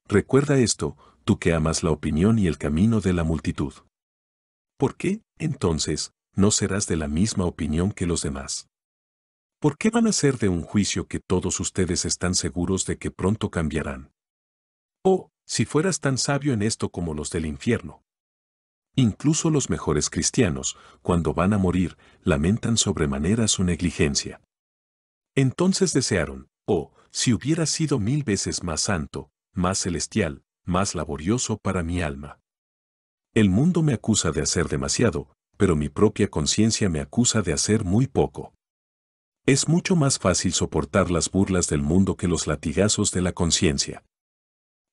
Recuerda esto, tú que amas la opinión y el camino de la multitud. ¿Por qué, entonces, no serás de la misma opinión que los demás? ¿Por qué van a ser de un juicio que todos ustedes están seguros de que pronto cambiarán? Oh, si fueras tan sabio en esto como los del infierno. Incluso los mejores cristianos, cuando van a morir, lamentan sobremanera su negligencia. Entonces desearon, oh, si hubiera sido 1000 veces más santo, más celestial, más laborioso para mi alma. El mundo me acusa de hacer demasiado, pero mi propia conciencia me acusa de hacer muy poco. Es mucho más fácil soportar las burlas del mundo que los latigazos de la conciencia.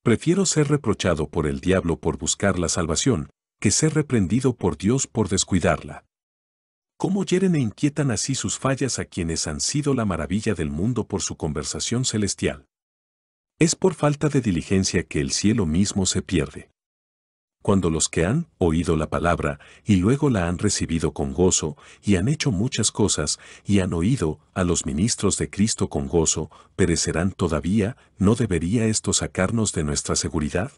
Prefiero ser reprochado por el diablo por buscar la salvación, que ser reprendido por Dios por descuidarla. ¿Cómo hieren e inquietan así sus fallas a quienes han sido la maravilla del mundo por su conversación celestial? Es por falta de diligencia que el cielo mismo se pierde. Cuando los que han oído la palabra y luego la han recibido con gozo y han hecho muchas cosas y han oído a los ministros de Cristo con gozo, perecerán todavía, ¿no debería esto sacarnos de nuestra seguridad?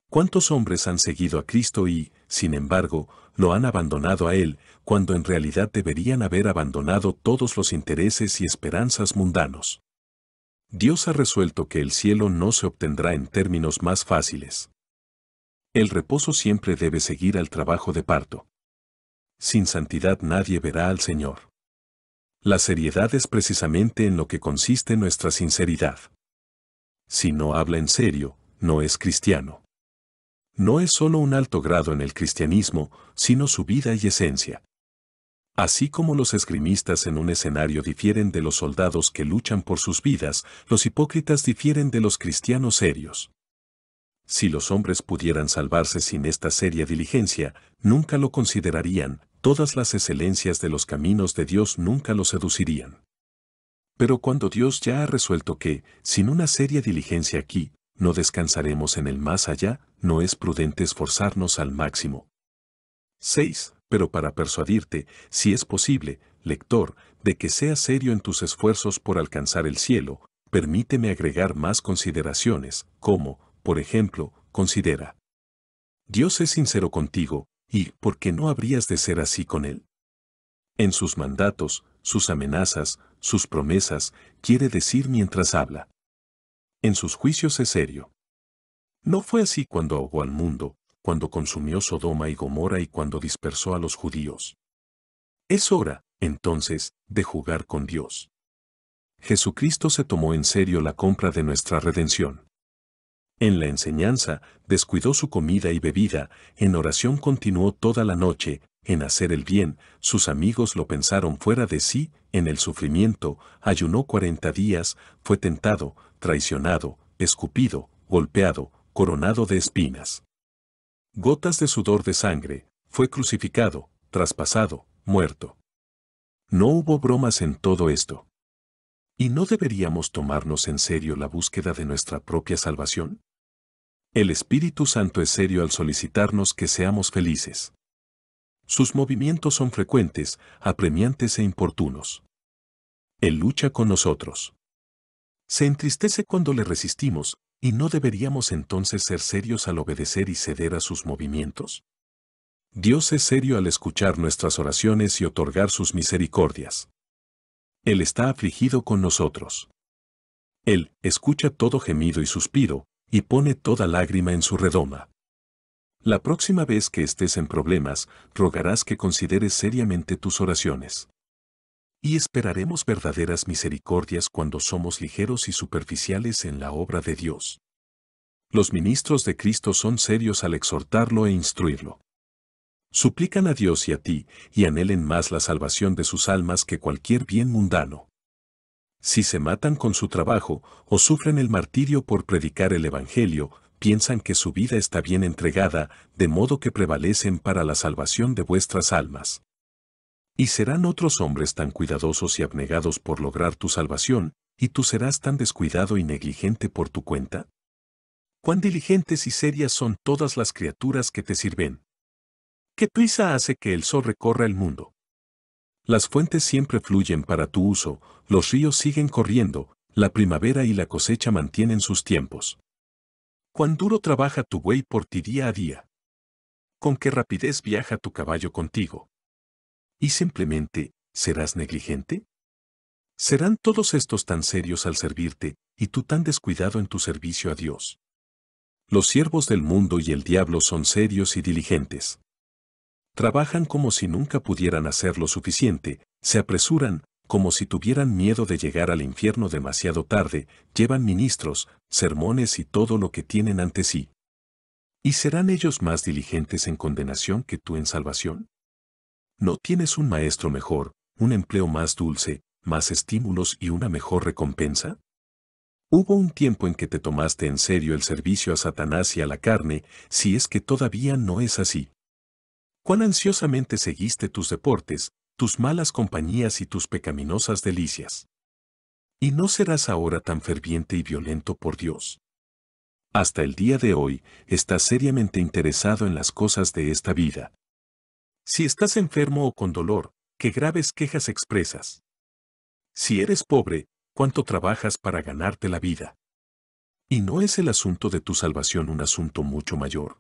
¿Cuántos hombres han seguido a Cristo y, sin embargo, lo han abandonado a Él, cuando en realidad deberían haber abandonado todos los intereses y esperanzas mundanos? Dios ha resuelto que el cielo no se obtendrá en términos más fáciles. El reposo siempre debe seguir al trabajo de parto. Sin santidad nadie verá al Señor. La seriedad es precisamente en lo que consiste nuestra sinceridad. Si no habla en serio, no es cristiano. No es solo un alto grado en el cristianismo, sino su vida y esencia. Así como los esgrimistas en un escenario difieren de los soldados que luchan por sus vidas, los hipócritas difieren de los cristianos serios. Si los hombres pudieran salvarse sin esta seria diligencia, nunca lo considerarían, todas las excelencias de los caminos de Dios nunca lo seducirían. Pero cuando Dios ya ha resuelto que, sin una seria diligencia aquí, no descansaremos en el más allá, no es prudente esforzarnos al máximo. 6. Pero para persuadirte, si es posible, lector, de que seas serio en tus esfuerzos por alcanzar el cielo, permíteme agregar más consideraciones, como, por ejemplo, considera. Dios es sincero contigo, y ¿por qué no habrías de ser así con Él? En sus mandatos, sus amenazas, sus promesas, quiere decir mientras habla. En sus juicios es serio. No fue así cuando ahogó al mundo, cuando consumió Sodoma y Gomorra y cuando dispersó a los judíos. Es hora, entonces, de jugar con Dios. Jesucristo se tomó en serio la compra de nuestra redención. En la enseñanza, descuidó su comida y bebida, en oración continuó toda la noche, en hacer el bien, sus amigos lo pensaron fuera de sí, en el sufrimiento, ayunó 40 días, fue tentado, traicionado, escupido, golpeado, coronado de espinas. Gotas de sudor de sangre, fue crucificado, traspasado, muerto. No hubo bromas en todo esto. ¿Y no deberíamos tomarnos en serio la búsqueda de nuestra propia salvación? El Espíritu Santo es serio al solicitarnos que seamos felices. Sus movimientos son frecuentes, apremiantes e importunos. Él lucha con nosotros. Se entristece cuando le resistimos, ¿y no deberíamos entonces ser serios al obedecer y ceder a sus movimientos? Dios es serio al escuchar nuestras oraciones y otorgar sus misericordias. Él está afligido con nosotros. Él escucha todo gemido y suspiro, y pone toda lágrima en su redoma. La próxima vez que estés en problemas, rogarás que consideres seriamente tus oraciones. Y esperaremos verdaderas misericordias cuando somos ligeros y superficiales en la obra de Dios. Los ministros de Cristo son serios al exhortarlo e instruirlo. Suplican a Dios y a ti, y anhelen más la salvación de sus almas que cualquier bien mundano. Si se matan con su trabajo o sufren el martirio por predicar el Evangelio, piensan que su vida está bien entregada, de modo que prevalecen para la salvación de vuestras almas. ¿Y serán otros hombres tan cuidadosos y abnegados por lograr tu salvación, y tú serás tan descuidado y negligente por tu cuenta? ¿Cuán diligentes y serias son todas las criaturas que te sirven? ¿Qué prisa hace que el sol recorra el mundo? Las fuentes siempre fluyen para tu uso, los ríos siguen corriendo, la primavera y la cosecha mantienen sus tiempos. ¿Cuán duro trabaja tu buey por ti día a día? ¿Con qué rapidez viaja tu caballo contigo? ¿Y simplemente, serás negligente? ¿Serán todos estos tan serios al servirte, y tú tan descuidado en tu servicio a Dios? Los siervos del mundo y el diablo son serios y diligentes. Trabajan como si nunca pudieran hacer lo suficiente, se apresuran, como si tuvieran miedo de llegar al infierno demasiado tarde, llevan ministros, sermones y todo lo que tienen ante sí. ¿Y serán ellos más diligentes en condenación que tú en salvación? ¿No tienes un maestro mejor, un empleo más dulce, más estímulos y una mejor recompensa? Hubo un tiempo en que te tomaste en serio el servicio a Satanás y a la carne, si es que todavía no es así. Cuán ansiosamente seguiste tus deportes, tus malas compañías y tus pecaminosas delicias. ¿Y no serás ahora tan ferviente y violento por Dios? Hasta el día de hoy, estás seriamente interesado en las cosas de esta vida. Si estás enfermo o con dolor, qué graves quejas expresas. Si eres pobre, ¿cuánto trabajas para ganarte la vida? ¿Y no es el asunto de tu salvación un asunto mucho mayor?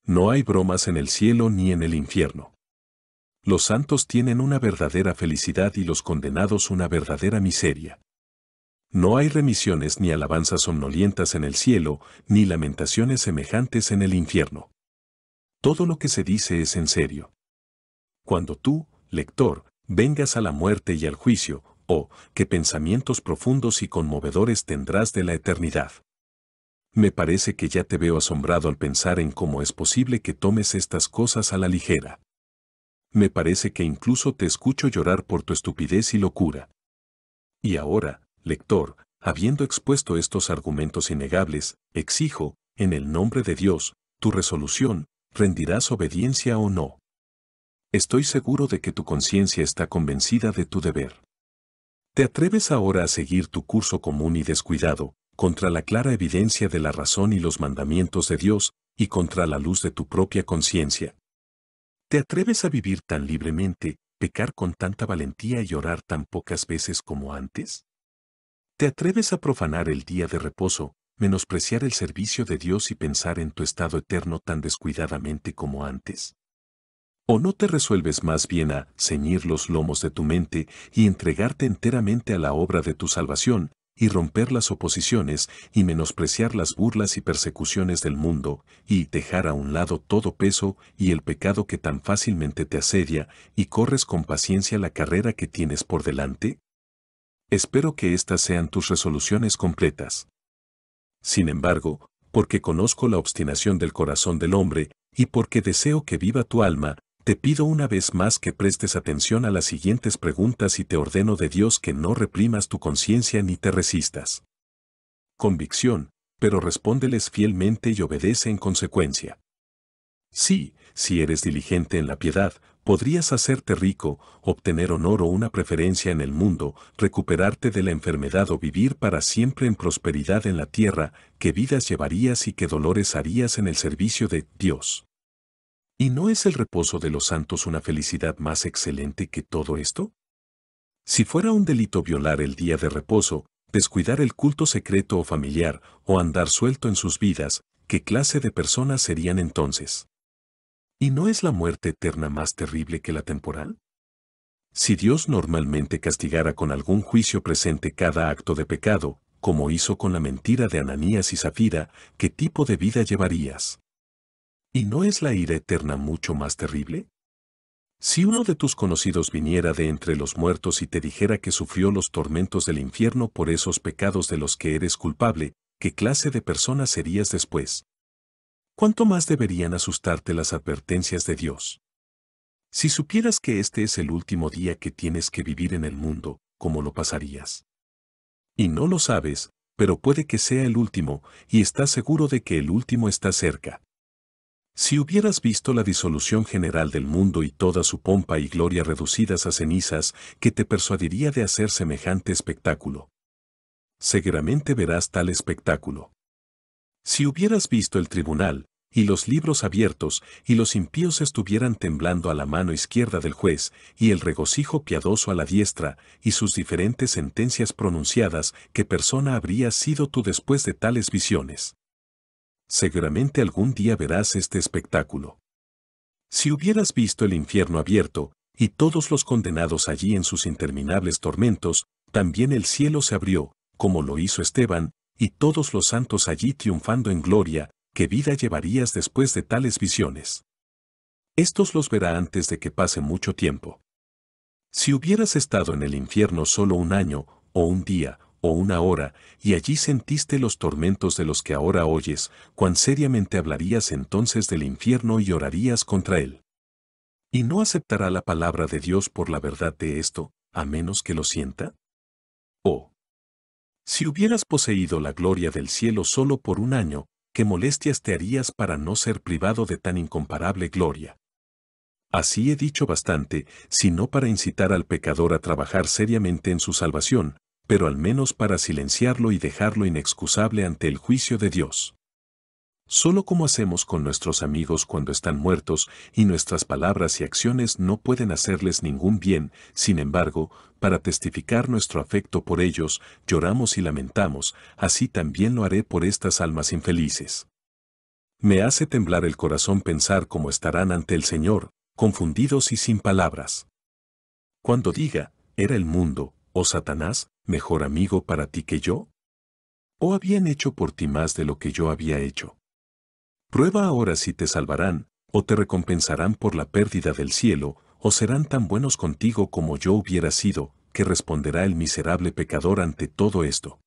No hay bromas en el cielo ni en el infierno. Los santos tienen una verdadera felicidad y los condenados una verdadera miseria. No hay remisiones ni alabanzas somnolientas en el cielo, ni lamentaciones semejantes en el infierno. Todo lo que se dice es en serio. Cuando tú, lector, vengas a la muerte y al juicio, oh, qué pensamientos profundos y conmovedores tendrás de la eternidad. Me parece que ya te veo asombrado al pensar en cómo es posible que tomes estas cosas a la ligera. Me parece que incluso te escucho llorar por tu estupidez y locura. Y ahora, lector, habiendo expuesto estos argumentos innegables, exijo, en el nombre de Dios, tu resolución, ¿rendirás obediencia o no? Estoy seguro de que tu conciencia está convencida de tu deber. ¿Te atreves ahora a seguir tu curso común y descuidado, contra la clara evidencia de la razón y los mandamientos de Dios, y contra la luz de tu propia conciencia? ¿Te atreves a vivir tan libremente, pecar con tanta valentía y orar tan pocas veces como antes? ¿Te atreves a profanar el día de reposo, menospreciar el servicio de Dios y pensar en tu estado eterno tan descuidadamente como antes? ¿O no te resuelves más bien a ceñir los lomos de tu mente y entregarte enteramente a la obra de tu salvación, y romper las oposiciones y menospreciar las burlas y persecuciones del mundo, y dejar a un lado todo peso y el pecado que tan fácilmente te asedia, y corres con paciencia la carrera que tienes por delante? Espero que estas sean tus resoluciones completas. Sin embargo, porque conozco la obstinación del corazón del hombre, y porque deseo que viva tu alma, te pido una vez más que prestes atención a las siguientes preguntas y te ordeno de Dios que no reprimas tu conciencia ni te resistas. Convicción, pero respóndeles fielmente y obedece en consecuencia. Sí, si eres diligente en la piedad, podrías hacerte rico, obtener honor o una preferencia en el mundo, recuperarte de la enfermedad o vivir para siempre en prosperidad en la tierra, qué vidas llevarías y qué dolores harías en el servicio de Dios. ¿Y no es el reposo de los santos una felicidad más excelente que todo esto? Si fuera un delito violar el día de reposo, descuidar el culto secreto o familiar, o andar suelto en sus vidas, ¿qué clase de personas serían entonces? ¿Y no es la muerte eterna más terrible que la temporal? Si Dios normalmente castigara con algún juicio presente cada acto de pecado, como hizo con la mentira de Ananías y Zafira, ¿qué tipo de vida llevarías? ¿Y no es la ira eterna mucho más terrible? Si uno de tus conocidos viniera de entre los muertos y te dijera que sufrió los tormentos del infierno por esos pecados de los que eres culpable, ¿qué clase de persona serías después? ¿Cuánto más deberían asustarte las advertencias de Dios? Si supieras que este es el último día que tienes que vivir en el mundo, ¿cómo lo pasarías? Y no lo sabes, pero puede que sea el último, y estás seguro de que el último está cerca. Si hubieras visto la disolución general del mundo y toda su pompa y gloria reducidas a cenizas, ¿qué te persuadiría de hacer semejante espectáculo? Seguramente verás tal espectáculo. Si hubieras visto el tribunal, y los libros abiertos, y los impíos estuvieran temblando a la mano izquierda del juez, y el regocijo piadoso a la diestra, y sus diferentes sentencias pronunciadas, ¿qué persona habrías sido tú después de tales visiones? Seguramente algún día verás este espectáculo. Si hubieras visto el infierno abierto, y todos los condenados allí en sus interminables tormentos, también el cielo se abrió, como lo hizo Esteban, y todos los santos allí triunfando en gloria, ¿qué vida llevarías después de tales visiones? Estos los verá antes de que pase mucho tiempo. Si hubieras estado en el infierno solo un año, o un día, o una hora, y allí sentiste los tormentos de los que ahora oyes, ¿cuán seriamente hablarías entonces del infierno y orarías contra él? ¿Y no aceptará la palabra de Dios por la verdad de esto, a menos que lo sienta? Oh, si hubieras poseído la gloria del cielo solo por un año, ¿qué molestias te harías para no ser privado de tan incomparable gloria? Así he dicho bastante, sino para incitar al pecador a trabajar seriamente en su salvación, pero al menos para silenciarlo y dejarlo inexcusable ante el juicio de Dios. Solo como hacemos con nuestros amigos cuando están muertos y nuestras palabras y acciones no pueden hacerles ningún bien, sin embargo, para testificar nuestro afecto por ellos, lloramos y lamentamos, así también lo haré por estas almas infelices. Me hace temblar el corazón pensar cómo estarán ante el Señor, confundidos y sin palabras. Cuando diga, ¿era el mundo, oh Satanás, mejor amigo para ti que yo? ¿O habían hecho por ti más de lo que yo había hecho? Prueba ahora si te salvarán, o te recompensarán por la pérdida del cielo, o serán tan buenos contigo como yo hubiera sido, que responderá el miserable pecador ante todo esto.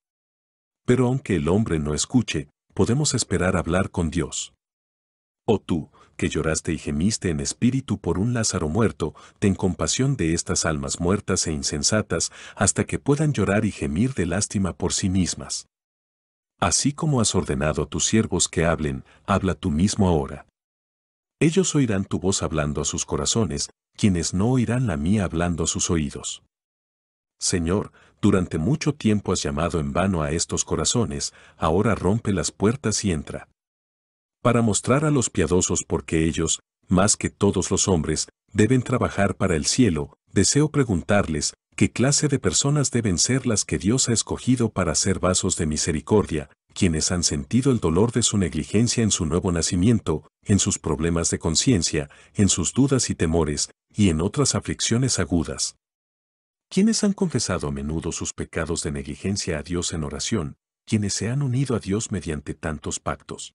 Pero aunque el hombre no escuche, podemos esperar hablar con Dios. Oh tú, que lloraste y gemiste en espíritu por un Lázaro muerto, ten compasión de estas almas muertas e insensatas, hasta que puedan llorar y gemir de lástima por sí mismas. Así como has ordenado a tus siervos que hablen, habla tú mismo ahora. Ellos oirán tu voz hablando a sus corazones, quienes no oirán la mía hablando a sus oídos. Señor, durante mucho tiempo has llamado en vano a estos corazones, ahora rompe las puertas y entra. Para mostrar a los piadosos por qué ellos, más que todos los hombres, deben trabajar para el cielo, deseo preguntarles, ¿qué clase de personas deben ser las que Dios ha escogido para ser vasos de misericordia, quienes han sentido el dolor de su negligencia en su nuevo nacimiento, en sus problemas de conciencia, en sus dudas y temores, y en otras aflicciones agudas. Quienes han confesado a menudo sus pecados de negligencia a Dios en oración, quienes se han unido a Dios mediante tantos pactos.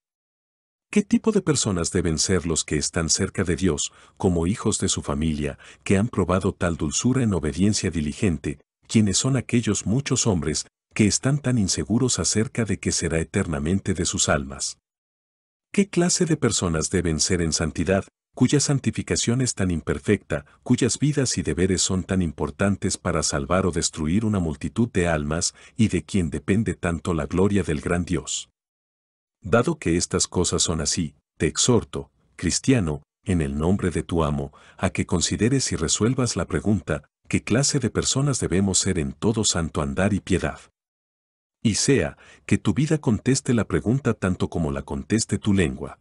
¿Qué tipo de personas deben ser los que están cerca de Dios, como hijos de su familia, que han probado tal dulzura en obediencia diligente, quienes son aquellos muchos hombres que están tan inseguros acerca de que será eternamente de sus almas? ¿Qué clase de personas deben ser en santidad, cuya santificación es tan imperfecta, cuyas vidas y deberes son tan importantes para salvar o destruir una multitud de almas y de quien depende tanto la gloria del gran Dios? Dado que estas cosas son así, te exhorto, cristiano, en el nombre de tu amo, a que consideres y resuelvas la pregunta, ¿qué clase de personas debemos ser en todo santo andar y piedad? Y sea, que tu vida conteste la pregunta tanto como la conteste tu lengua.